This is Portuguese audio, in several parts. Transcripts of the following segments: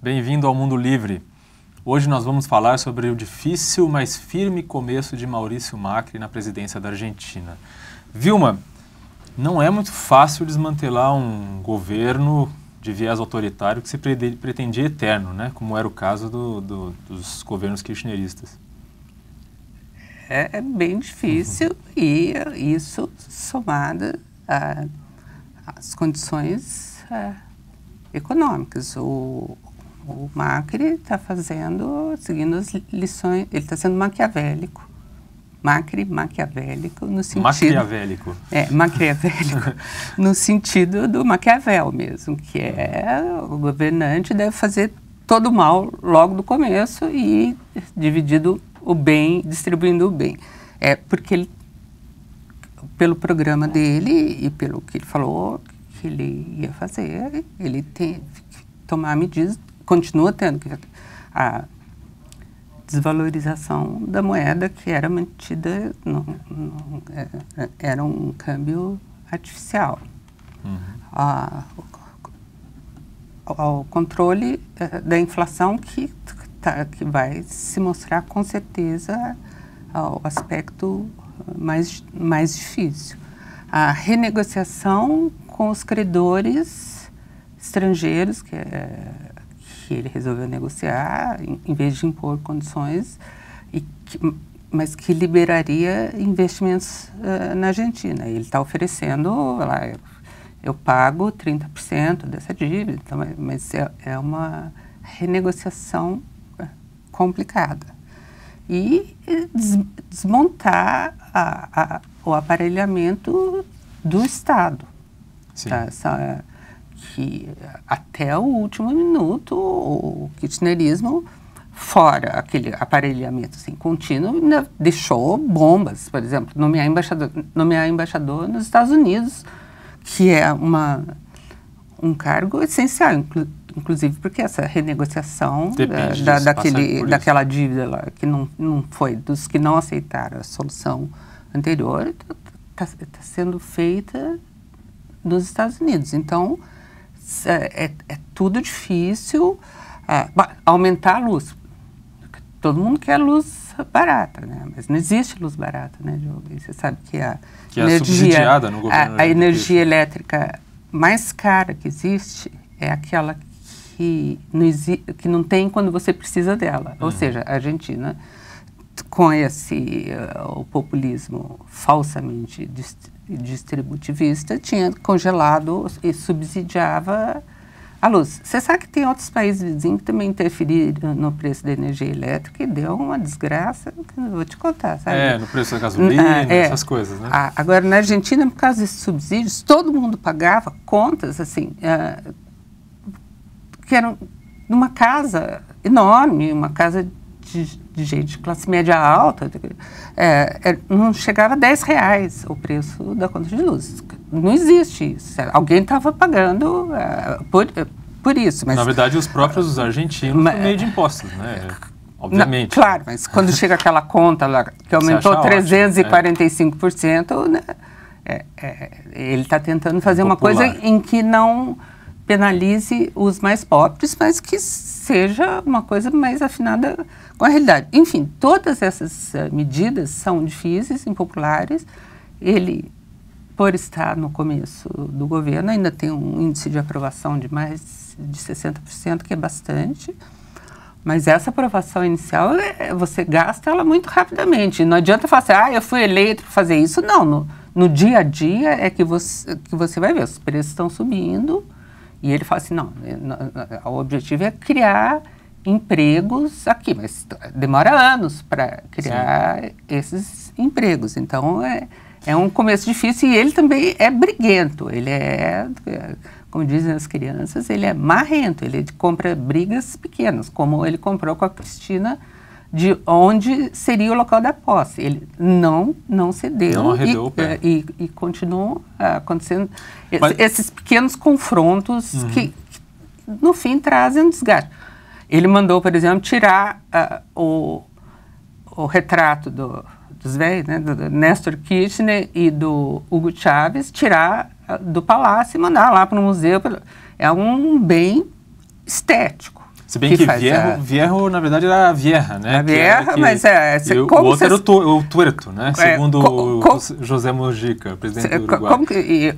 Bem-vindo ao Mundo Livre. Hoje nós vamos falar sobre o difícil, mas firme começo de Maurício Macri na presidência da Argentina. Vilma, não é muito fácil desmantelar um governo de viés autoritário que se pretendia eterno, né? Como era o caso dos governos kirchneristas. É bem difícil e isso somado às condições econômicas. O Macri está seguindo as lições, ele está sendo maquiavélico. Macri maquiavélico no sentido... Maquiavélico. Maquiavélico no sentido do Maquiavel mesmo, que é o governante deve fazer todo o mal logo do começo e dividindo o bem, distribuindo o bem. Porque ele, pelo programa dele e pelo que ele falou que ele ia fazer, ele tem que tomar medidas, continua tendo que... A desvalorização da moeda que era mantida, era um câmbio artificial. Ao controle da inflação que vai se mostrar com certeza o aspecto mais difícil. A renegociação com os credores estrangeiros, que ele resolveu negociar, em vez de impor condições, mas que liberaria investimentos na Argentina. Ele está oferecendo, eu pago 30% dessa dívida, então, mas é uma renegociação complicada. E desmontar o aparelhamento do Estado. Sim. Que até o último minuto o kirchnerismo, fora aquele aparelhamento assim, contínuo, ainda deixou bombas, por exemplo, nomear embaixador nos Estados Unidos, que é um cargo essencial, inclusive porque essa renegociação daquela dívida lá, que não foi, dos que não aceitaram a solução anterior, está sendo feita nos Estados Unidos. Então, é tudo difícil. Aumentar a luz. Todo mundo quer luz barata, né? Mas não existe luz barata, né, Diogo? Você sabe que a energia, subsidiada no governo. A energia elétrica mais cara que existe é aquela que não tem quando você precisa dela. Ou seja, a Argentina, com o populismo falsamente distributivista, tinha congelado e subsidiava a luz. Você sabe que tem outros países vizinhos que também interferiram no preço da energia elétrica e deu uma desgraça, que eu vou te contar, sabe? No preço da gasolina, essas coisas, né? Agora, na Argentina, por causa desses subsídios, todo mundo pagava contas, assim, que eram numa casa enorme, uma casa de gente de classe média alta, não chegava a R$10 o preço da conta de luz. Não existe isso. Alguém estava pagando por isso. Mas, na verdade, os próprios argentinos por meio de impostos, né? Obviamente. Claro, mas quando chega aquela conta lá, que aumentou 345%, né, ele está tentando fazer uma coisa em que não penalize os mais pobres, mas que seja uma coisa mais afinada com a realidade. Enfim, todas essas medidas são difíceis, impopulares. Ele, por estar no começo do governo, ainda tem um índice de aprovação de mais de 60%, que é bastante. Mas essa aprovação inicial, você gasta ela muito rapidamente. Não adianta falar assim, eu fui eleito para fazer isso. Não, no dia a dia é que você vai ver, os preços estão subindo. E ele fala assim, não, o objetivo é criar empregos aqui, mas demora anos para criar esses empregos. Então, é um começo difícil e ele também é briguento. Ele como dizem as crianças, ele é marrento. Ele compra brigas pequenas, como ele comprou com a Cristina, de onde seria o local da posse. Ele não cedeu, não arredou o pé. E continuam acontecendo esses pequenos confrontos que, no fim, trazem um desgaste. Ele mandou, por exemplo, tirar o retrato dos velhos, né, do Néstor Kirchner e do Hugo Chávez, tirar do palácio e mandar lá para o museu. É um bem estético. Se bem que Vierro, na verdade, era a Vieja, né? A Vieja, mas o outro era o Tuerto, né? Segundo José Mujica, presidente do Uruguai.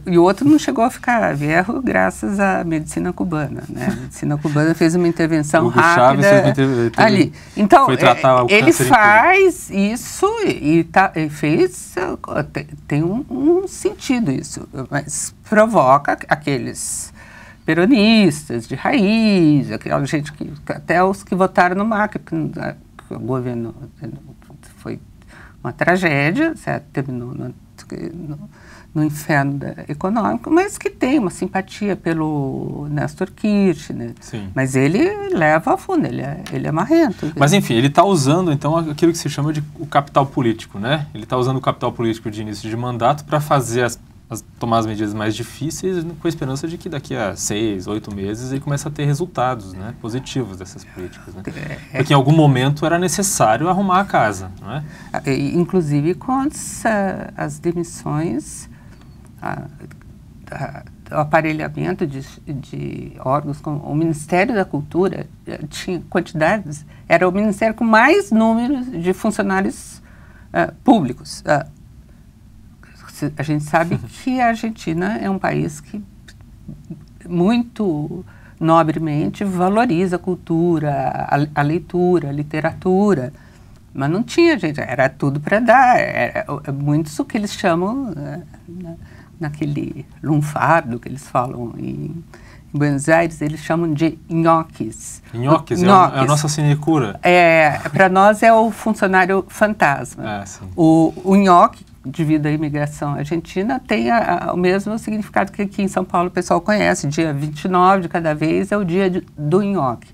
E o outro não chegou a ficar Vierro graças à medicina cubana, né? A medicina cubana fez uma intervenção rápida ali. Então, ele faz isso e fez... Tem um sentido isso, mas provoca aqueles peronistas de raiz, aquela gente que até os que votaram no Macri, que o governo foi uma tragédia, certo? Terminou no inferno econômico, mas que tem uma simpatia pelo Néstor Kirchner. Sim. Mas ele leva a fundo, ele é marrento. Mas enfim, ele está usando então aquilo que se chama de o capital político, né? Ele está usando o capital político de início de mandato para fazer tomar as medidas mais difíceis com a esperança de que daqui a 6, 8 meses ele comece a ter resultados, né, positivos dessas políticas. Né? Porque em algum momento era necessário arrumar a casa, não é? Inclusive com as demissões, o aparelhamento de órgãos, como o Ministério da Cultura tinha quantidades, era o ministério com mais números de funcionários públicos. A gente sabe que a Argentina é um país que muito nobremente valoriza a cultura, a leitura, a literatura, mas não tinha, gente, era tudo para dar, muitos o que eles chamam, naquele lunfardo que eles falam em Buenos Aires, eles chamam de nhoques. Nhoques, é a nossa sinecura. Para nós é o funcionário fantasma. O nhoque, devido à imigração argentina, tem o mesmo significado que aqui em São Paulo o pessoal conhece. Dia 29 de cada vez é o dia do nhoque.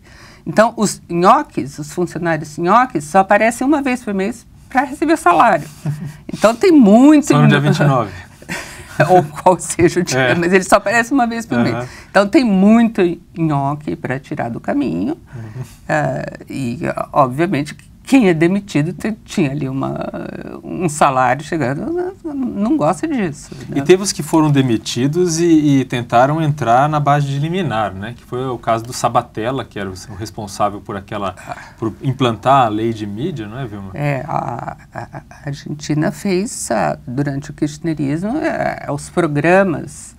Então, os nhoques, os funcionários nhoques, só aparecem uma vez por mês para receber salário. Então, tem muito... Só no dia 29. Ou qual seja o dia, mas ele só aparece uma vez por mês. Então, tem muito nhoque para tirar do caminho. E, obviamente, quem é demitido tinha ali um salário chegando, não gosta disso. Né? E teve os que foram demitidos e tentaram entrar na base de liminar, né? Que foi o caso do Sabatella, que era o responsável por implantar a lei de mídia, não é, Vilma? A Argentina fez, durante o kirchnerismo, os programas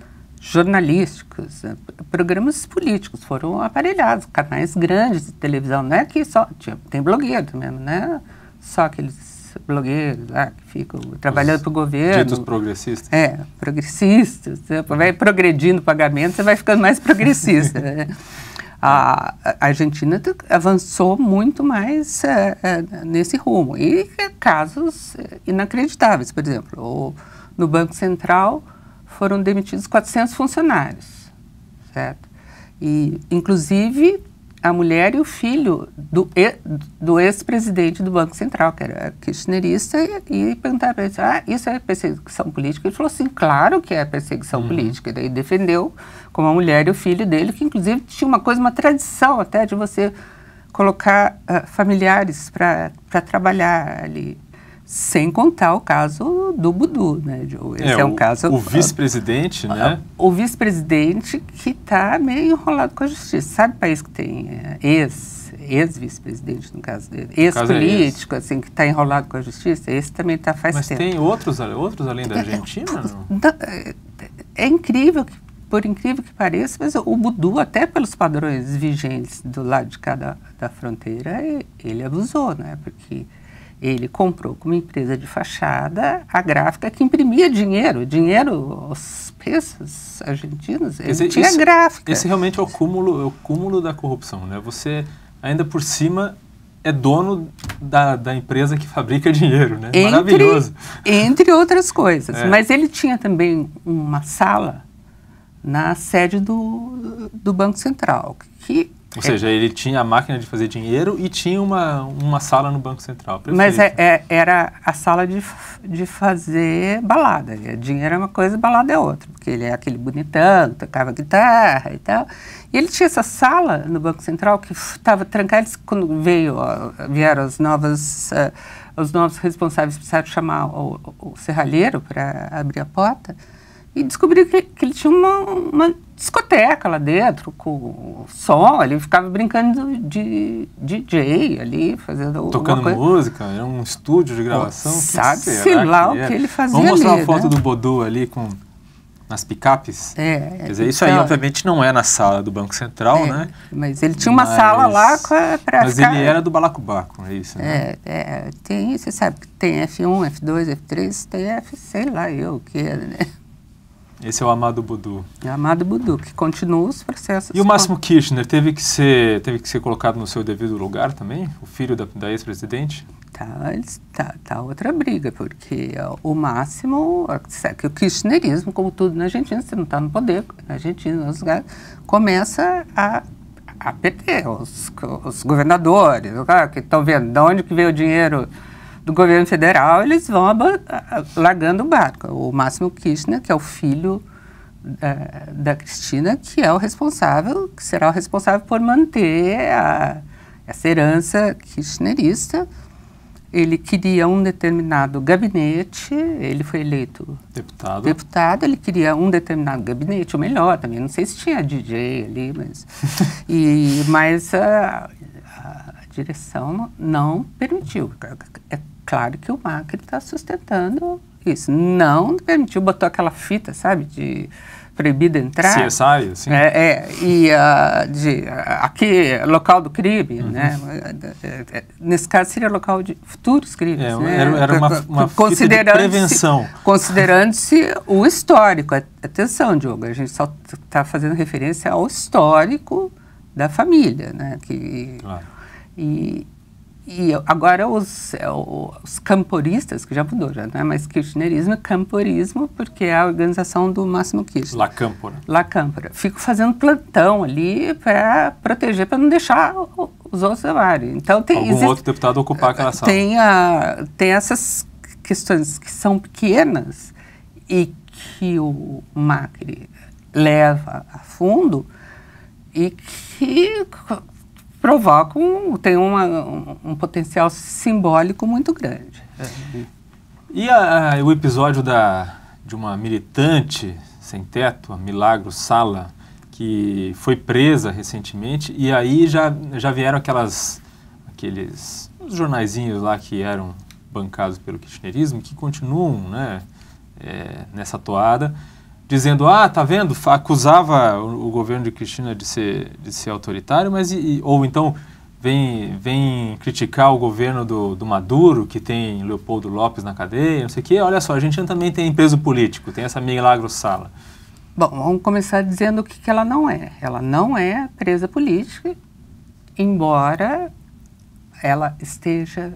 jornalísticos, programas políticos foram aparelhados, canais grandes de televisão, não é que só, tem blogueiro mesmo, né? Só aqueles blogueiros que ficam trabalhando para o governo. Ditos progressistas. Progressistas, vai progredindo o pagamento, você vai ficando mais progressista. Né? A Argentina avançou muito mais nesse rumo, e casos inacreditáveis, por exemplo, no Banco Central foram demitidos 400 funcionários, certo? E, inclusive, a mulher e o filho do ex-presidente do Banco Central, que era kirchnerista, e perguntaram para ele, isso é perseguição política? Ele falou assim, claro que é perseguição política. E daí defendeu como a mulher e o filho dele, que inclusive tinha uma tradição até de você colocar familiares para trabalhar ali. Sem contar o caso do Budu, né? Esse é um caso... O vice-presidente, né? O vice-presidente que está meio enrolado com a justiça. Sabe o país que tem ex-vice-presidente, no caso dele? Ex-político, assim, que está enrolado com a justiça? Esse também está faz tempo. Mas tem outros além da Argentina? É incrível, por incrível que pareça, mas o Budu, até pelos padrões vigentes do lado de cada da fronteira, ele abusou, né? Porque... ele comprou com uma empresa de fachada a gráfica que imprimia dinheiro, os pesos argentinos, ele tinha gráfica. Esse realmente é o cúmulo da corrupção, né? Você, ainda por cima, é dono da empresa que fabrica dinheiro, né? Maravilhoso. Entre outras coisas. Mas ele tinha também uma sala na sede do Banco Central, que... Ou seja, ele tinha a máquina de fazer dinheiro e tinha uma sala no Banco Central. Perfeito. Mas era a sala de fazer balada. Dinheiro é uma coisa, balada é outra. Porque ele é aquele bonitão, tocava guitarra e tal. E ele tinha essa sala no Banco Central que estava trancada. Quando vieram os novos responsáveis, precisaram chamar o serralheiro para abrir a porta. E descobriu que ele tinha discoteca lá dentro, com som, ele ficava brincando de DJ ali, fazendo tocando música, era um estúdio de gravação. Sabe-se lá o que ele fazia ali. Vamos mostrar uma foto do Bodu ali com nas picapes? Quer dizer, isso aí obviamente não é na sala do Banco Central, né? Mas ele tinha uma sala lá para Mas ele era do balacobaco, é isso, né? Tem, você sabe que tem F1, F2, F3, tem F, sei lá eu o que, né? Esse é o Amado Bodu. É o Amado Bodu, que continua os processos. E o Máximo Kirchner teve que ser colocado no seu devido lugar também? O filho da ex-presidente? Tá outra briga, porque o Máximo, que o kirchnerismo, como tudo na Argentina, você não está no poder, na Argentina, nos lugares, começa a perder os governadores, que estão vendo de onde que veio o dinheiro do governo federal, eles vão largando o barco. O Máximo Kirchner, que é o filho da Cristina, que é o responsável, que será o responsável por manter essa herança kirchnerista. Ele queria um determinado gabinete, ele foi eleito deputado, ele queria um determinado gabinete, ou melhor também, não sei se tinha DJ ali, mas a direção não permitiu. É claro que o Macri está sustentando isso. Não permitiu, botou aquela fita, sabe, de proibida entrar. CSI, assim? Aqui, local do crime, né? Nesse caso seria local de futuros crimes, né? Era uma fita de prevenção. Considerando-se o histórico. Atenção, Diogo, a gente só está fazendo referência ao histórico da família, né? Claro. E agora os camporistas, que já mudou, já não é mais kirchnerismo, é camporismo, porque é a organização do Máximo Kirchner. La Câmpora. Fico fazendo plantão ali para proteger, para não deixar os outros levarem. Então, outro deputado ocupar aquela sala. Tem essas questões que são pequenas e que o Macri leva a fundo e que tem um potencial simbólico muito grande. E o episódio de uma militante sem teto, a Milagro Sala, que foi presa recentemente, e aí já vieram aqueles jornaizinhos lá que eram bancados pelo kirchnerismo, que continuam, né, nessa toada, dizendo, tá vendo, acusava o governo de Cristina de ser autoritário, mas ou então vem criticar o governo do Maduro, que tem Leopoldo Lopes na cadeia, não sei o quê. Olha só, a Argentina também tem preso político, tem essa Milagro Sala. Bom, vamos começar dizendo o que ela não é. Ela não é presa política, embora ela esteja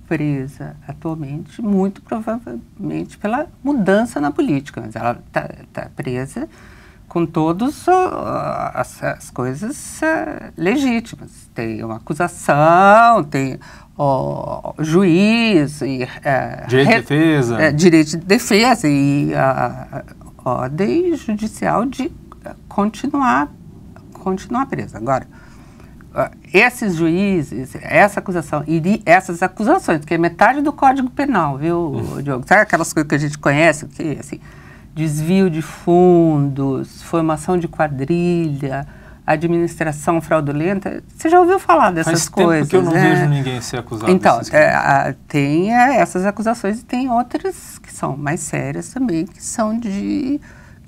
presa atualmente, muito provavelmente pela mudança na política, mas ela está presa com todas as coisas legítimas. Tem uma acusação, tem juiz, direito de defesa. Direito de defesa e a ordem judicial de continuar presa. Agora, esses juízes, essa acusação, essas acusações, que é metade do Código Penal, viu, Diogo? Sabe aquelas coisas que a gente conhece, que, assim, desvio de fundos, formação de quadrilha, administração fraudulenta, você já ouviu falar dessas coisas? Faz tempo que eu não vejo ninguém ser acusado. Então, tem essas acusações e tem outras que são mais sérias também, que são que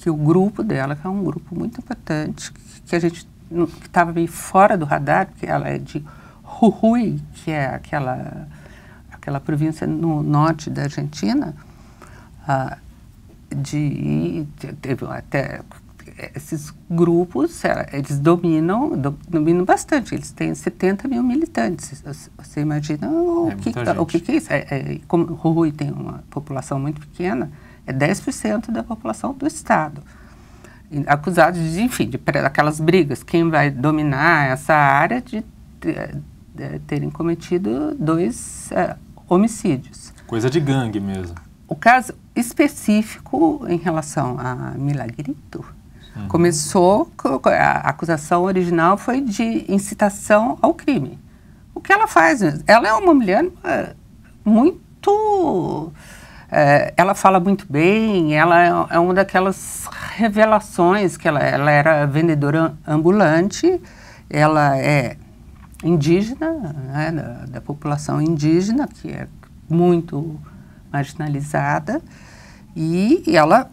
o grupo dela, que é um grupo muito importante, que a gente que estava meio fora do radar, porque ela é de Jujuy, que é aquela província no norte da Argentina, teve até esses grupos, eles dominam bastante, eles têm 70 mil militantes. Você imagina o que é isso? Como Jujuy tem uma população muito pequena, é 10% da população do estado. Acusados de, enfim, aquelas brigas, quem vai dominar essa área, de terem cometido 2 homicídios. Coisa de gangue mesmo. O caso específico em relação a Milagrito, começou, a acusação original foi de incitação ao crime. O que ela faz? Ela é uma mulher muito... ela fala muito bem, ela é uma daquelas revelações, que ela era vendedora ambulante, ela é indígena, né, da população indígena, que é muito marginalizada, e ela,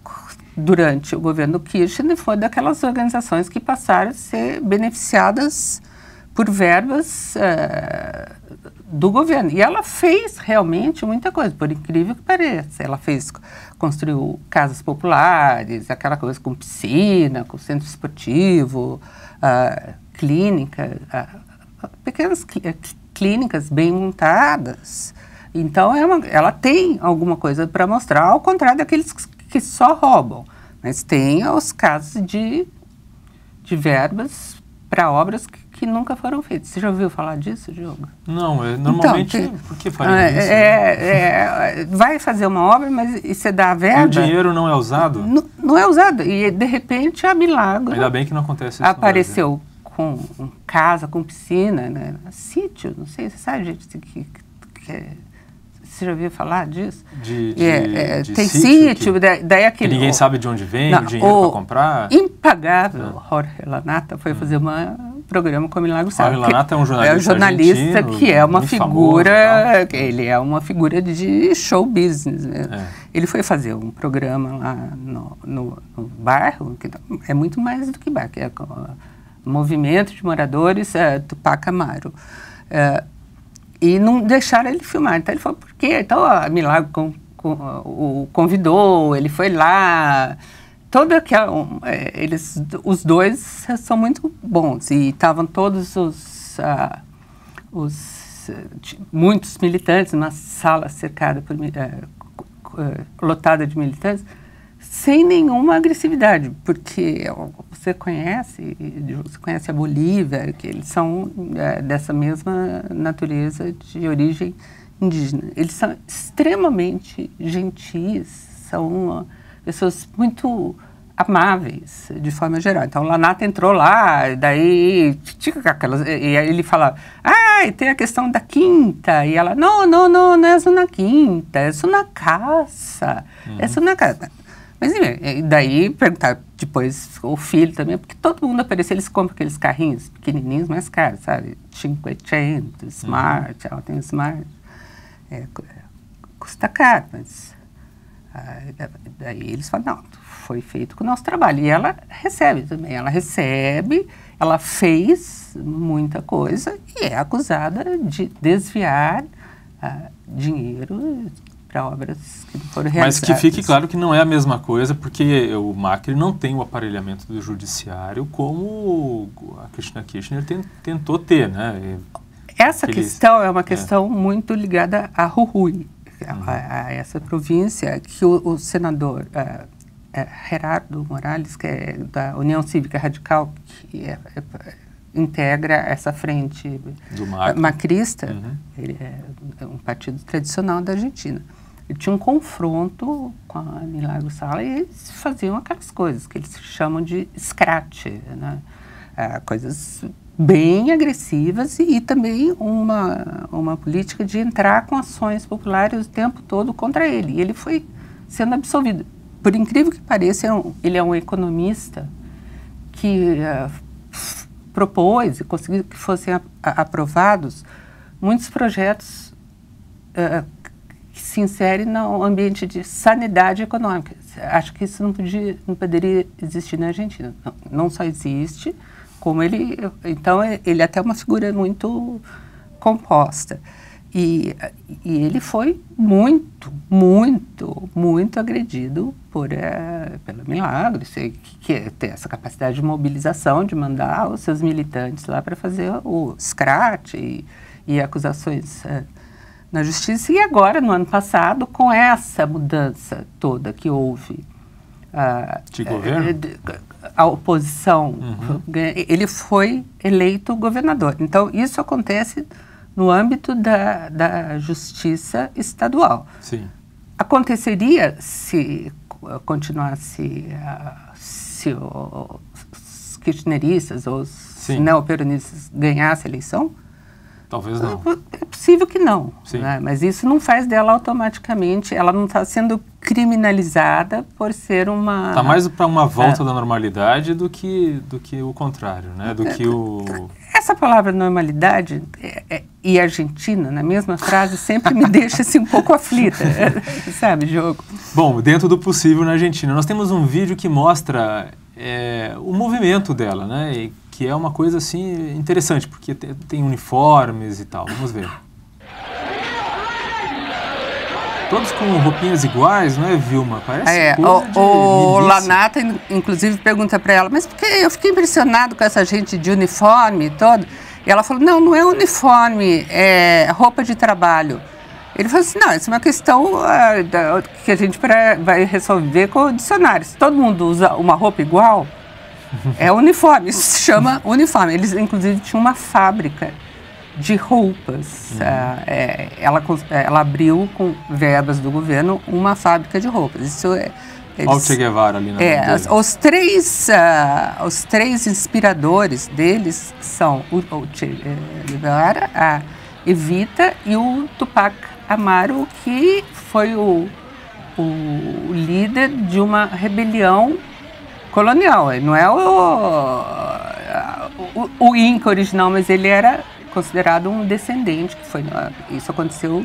durante o governo Kirchner, foi daquelas organizações que passaram a ser beneficiadas por verbas do governo. E ela fez realmente muita coisa, por incrível que pareça. Ela construiu casas populares, aquela coisa com piscina, com centro esportivo, clínica, pequenas clínicas bem montadas. Então, ela tem alguma coisa para mostrar, ao contrário daqueles que só roubam. Mas tem os casos de verbas para obras que nunca foram feitas. Você já ouviu falar disso, Diogo? Não, normalmente, então, por que faria isso? Vai fazer uma obra, mas você dá a verba... E o dinheiro não é usado? Não é usado. E, de repente, a Milagro... Ainda bem que não acontece isso. Apareceu com casa, com piscina, né? Sítio, não sei, você sabe, gente, você já ouviu falar disso? Tem sítio, daí aquele... Que ninguém sabe de onde vem o dinheiro para comprar? Impagável, Jorge Lanata foi fazer um programa com o Milagro Sala. Jorge Lanata é um jornalista que é uma figura, famoso, ele é uma figura de show business mesmo. Ele foi fazer um programa lá no bairro, que é muito mais do que bairro, que é o movimento de moradores Tupac Amaru. E não deixaram ele filmar. Então ele falou, por quê? Então a Milagro o convidou, ele foi lá. Os dois são muito bons. E estavam todos muitos militantes numa sala cercada lotada de militantes, sem nenhuma agressividade, porque você conhece a Bolívia, que eles são dessa mesma natureza de origem indígena. Eles são extremamente gentis, são pessoas muito amáveis, de forma geral. Então, o Lanata entrou lá, daí e aí ele falava, tem a questão da quinta, e ela, não é isso na quinta, é isso na casa, é isso na casa. Mas daí perguntaram depois o filho também, porque todo mundo aparecia, eles compram aqueles carrinhos pequenininhos mais caros, sabe? 500, Smart, ela tem Smart. Custa caro, mas daí eles falam, não, foi feito com o nosso trabalho. E ela recebe também, ela fez muita coisa e é acusada de desviar dinheiro para obras que não foram realizadas. Mas que fique claro que não é a mesma coisa, porque o Macri não tem o aparelhamento do judiciário como a Cristina Kirchner tentou ter, né? Essa questão é uma questão muito ligada a Jujuy, a essa província que o senador Gerardo Morales, que é da União Cívica Radical, que integra essa frente macrista, ele é um partido tradicional da Argentina. Ele tinha um confronto com a Milagro Sala e eles faziam aquelas coisas que eles chamam de scratch, né? Coisas bem agressivas e também uma política de entrar com ações populares o tempo todo contra ele. E ele foi sendo absolvido. Por incrível que pareça, ele é um economista que propôs e conseguiu que fossem aprovados muitos projetos que se inserem no ambiente de sanidade econômica. Acho que isso não poderia existir na Argentina. Não só existe, como então ele é até uma figura muito composta. E ele foi muito, muito, muito agredido pela Milagro, que tem essa capacidade de mobilização, de mandar os seus militantes lá para fazer o scratch e acusações na justiça. E agora, no ano passado, com essa mudança toda que houve, de governo? A oposição, ele foi eleito governador. Então, isso acontece no âmbito da justiça estadual. Sim. Aconteceria se continuasse, se os kirchneristas ou os neoperonistas ganhassem a eleição? Talvez não. É possível que não, Sim. Né? Mas isso não faz dela automaticamente, ela não está sendo criminalizada por ser uma... Está mais para uma volta da normalidade do que o contrário, né? Essa palavra normalidade e Argentina, na mesma frase, sempre me deixa assim, um pouco aflita, sabe, Diogo? Bom, dentro do possível na Argentina. Nós temos um vídeo que mostra o movimento dela, né? E que é uma coisa assim interessante, porque tem uniformes e tal. Vamos ver. Todos com roupinhas iguais, não é, Vilma? Parece coisa de o milícia. Lanata, inclusive, pergunta para ela, mas por que eu fiquei impressionado com essa gente de uniforme e todo? E ela falou, não é uniforme, é roupa de trabalho. Ele falou assim, não, isso é uma questão que a gente vai resolver com o dicionário. Se todo mundo usa uma roupa igual, é uniforme, isso se chama uniforme. Eles, inclusive, tinham uma fábrica de roupas. Ela abriu, com verbas do governo, uma fábrica de roupas. Isso Olha o Che Guevara ali na os três inspiradores deles são o Che Guevara, a Evita e o Tupac Amaru, que foi o líder de uma rebelião colonial. Ele não é o Inca original, mas ele era considerado um descendente, isso aconteceu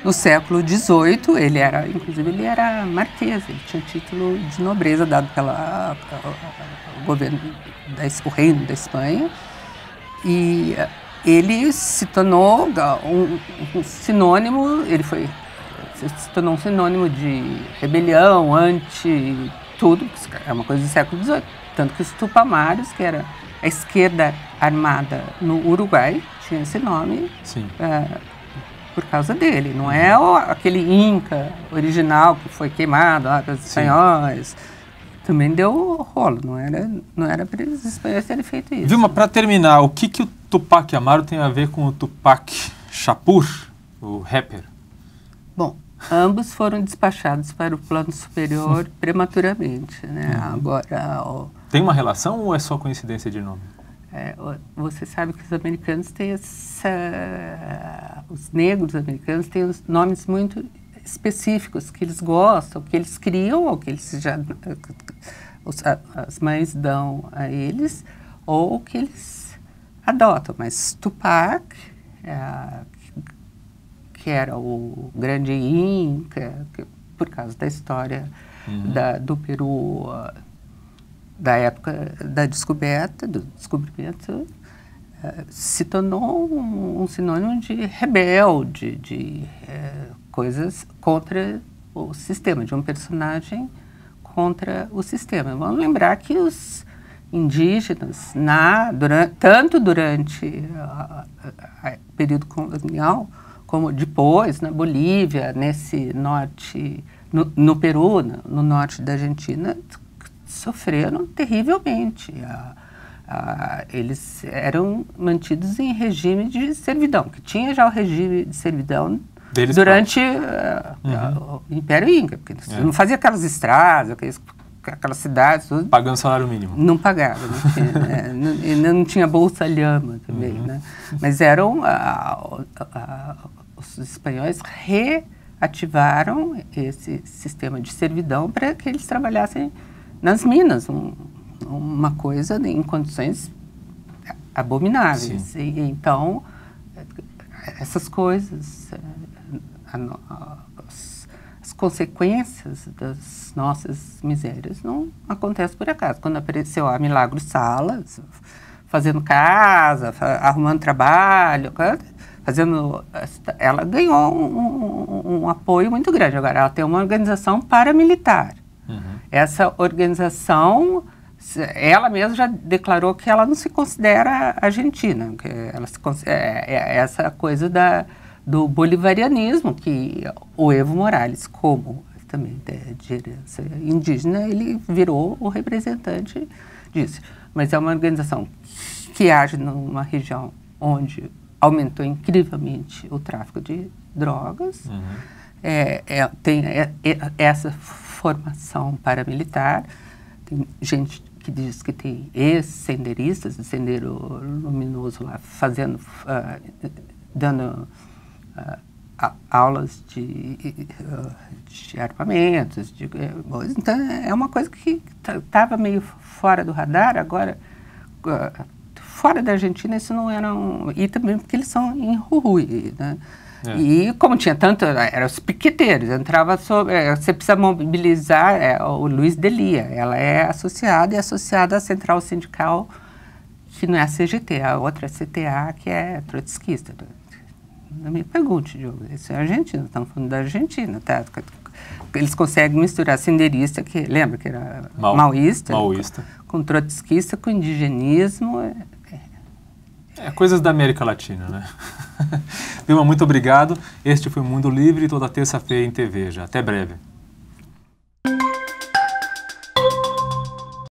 no século XVIII. Inclusive ele era marquês, ele tinha título de nobreza dado pelo governo, o reino da Espanha, e ele se tornou um sinônimo, se tornou um sinônimo de rebelião, tudo, é uma coisa do século XVIII, tanto que os Tupamaros, que era a esquerda armada no Uruguai, tinha esse nome por causa dele. Não é aquele Inca original que foi queimado pelos espanhóis. Também deu rolo, não era para os espanhóis terem feito isso. Vilma, para terminar, o que o Tupac Amaru tem a ver com o Tupac Shakur, o rapper? Bom, ambos foram despachados para o plano superior prematuramente, né? Agora... Tem uma relação ou é só coincidência de nome? Você sabe que os americanos têm os negros americanos têm os nomes muito específicos que eles gostam, que eles criam, ou que eles as mães dão a eles, ou que eles adotam. Mas Tupac, que era o grande Inca, por causa da história do Peru, da época da do descobrimento, se tornou um sinônimo de rebelde, de coisas contra o sistema, de um personagem contra o sistema. Vamos lembrar que os indígenas, tanto durante o período colonial, como depois, na Bolívia, nesse norte, no Peru, no norte da Argentina, sofreram terrivelmente. Eles eram mantidos em regime de servidão, que tinha já o regime de servidão deles durante o Império Inca, porque não fazia aquelas estradas, aquelas cidades... Pagando salário mínimo. Não pagava, não tinha bolsa-lhama também, né? Mas eram... os espanhóis reativaram esse sistema de servidão para que eles trabalhassem nas minas, uma coisa em condições abomináveis. Então, essas coisas, as consequências das nossas misérias não acontecem por acaso. Quando apareceu a Milagros Salas, fazendo casa, arrumando trabalho, ela ganhou um apoio muito grande. Agora, ela tem uma organização paramilitar. Essa organização, ela mesma já declarou que ela não se considera argentina, que ela essa coisa do bolivarianismo, que o Evo Morales, como também de herança indígena, ele virou o representante disso. Mas é uma organização que age numa região onde aumentou incrivelmente o tráfico de drogas, tem essa formação paramilitar, tem gente que diz que tem ex-senderistas do Sendero Luminoso lá, dando aulas de armamentos, então é uma coisa que estava meio fora do radar. Agora, fora da Argentina isso não era e também porque eles são em Jujuy, né? E como tinha tanto, eram os piqueteiros, entrava você precisa mobilizar o Luiz Delia, ela é associada à Central Sindical, que não é a CGT, a outra é a CTA, que é trotskista. Não me pergunte, Diogo, isso é argentino, estamos falando da Argentina, tá? Eles conseguem misturar senderista, que lembra que era maoísta, com trotskista, com indigenismo. Coisas da América Latina, né? Vilma, muito obrigado. Este foi o Mundo Livre, toda terça-feira em TV já. Até breve.